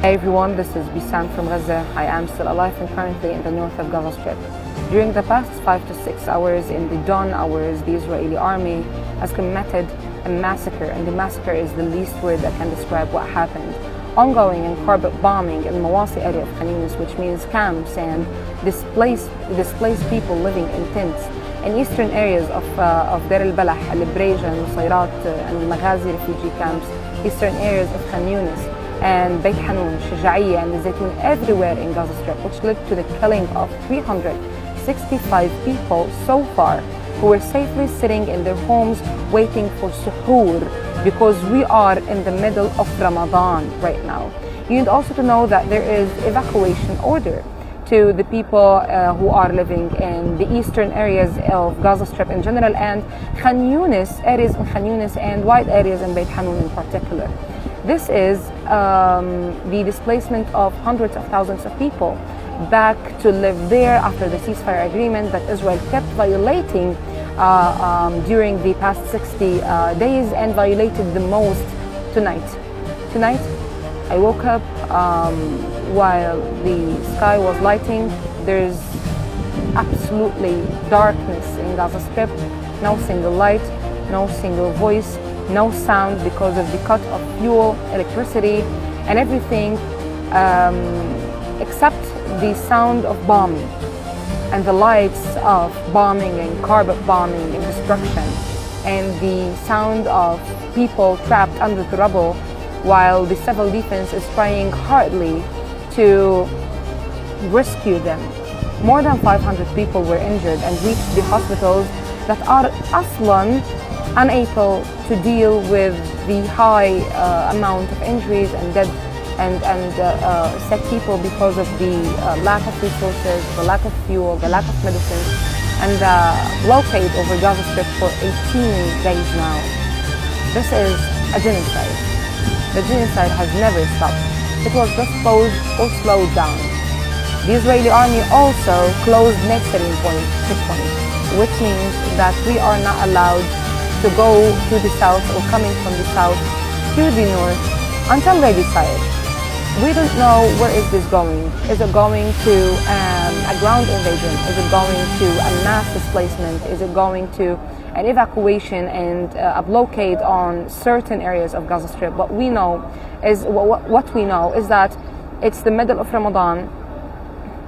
Hey everyone, this is Bissam from Gaza. I am still alive and currently in the north of Gaza Strip. During the past 5 to 6 hours in the dawn hours, the Israeli army has committed a massacre, and the massacre is the least word that can describe what happened. Ongoing and carpet bombing in the Mawasi area of Khan Yunis, which means camps and displaced people living in tents. In eastern areas of Deir al-Balah, al-Breja, Nusayrat, and Maghazi refugee camps, eastern areas of Khan Yunis, and Beit Hanoun, Shaja'iyya, and Zaytun, everywhere in Gaza Strip, which led to the killing of 365 people so far, who were safely sitting in their homes waiting for suhoor, because we are in the middle of Ramadan right now. You need also to know that there is evacuation order to the people who are living in the eastern areas of Gaza Strip in general, and Khan Yunis, areas in Khan Yunis and wide areas in Beit Hanoun in particular. This is the displacement of hundreds of thousands of people back to live there after the ceasefire agreement that Israel kept violating during the past 60 days, and violated the most tonight. Tonight, I woke up while the sky was lighting. There's absolutely darkness in Gaza Strip, no single light, no single voice, no sound because of the cut of fuel, electricity, and everything except the sound of bombing and the lights of bombing and carpet bombing and destruction, and the sound of people trapped under the rubble while the civil defense is trying hardly to rescue them. More than 500 people were injured and reached the hospitals that are aslan unable to deal with the high amount of injuries and dead and sick people because of the lack of resources, the lack of fuel, the lack of medicine, and the blockade over Gaza Strip for 18 days now. This is a genocide. The genocide has never stopped. It was just paused or slowed down. The Israeli army also closed necessary checkpoints, which means that we are not allowed to go to the south or coming from the south to the north until they decide. We don't know where is this going. Is it going to a ground invasion? Is it going to a mass displacement? Is it going to an evacuation and a blockade on certain areas of Gaza Strip? What we know is that it's the middle of Ramadan,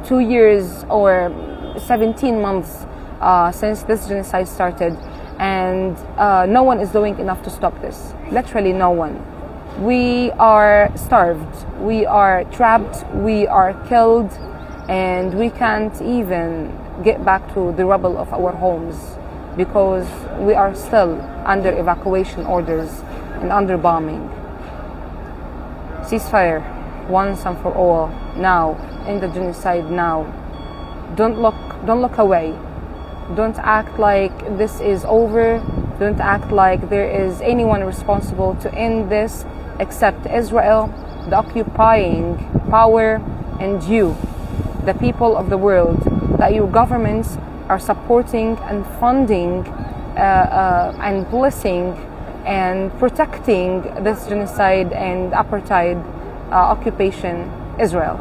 2 years or 17 months since this genocide started, and no one is doing enough to stop this. Literally no one. We are starved, we are trapped, we are killed, and we can't even get back to the rubble of our homes because we are still under evacuation orders and under bombing. Ceasefire, once and for all, now, end the genocide now. Don't look away. Don't act like this is over. Don't act like there is anyone responsible to end this except Israel, the occupying power, and you, the people of the world, that your governments are supporting and funding and blessing and protecting this genocide and apartheid occupation, Israel.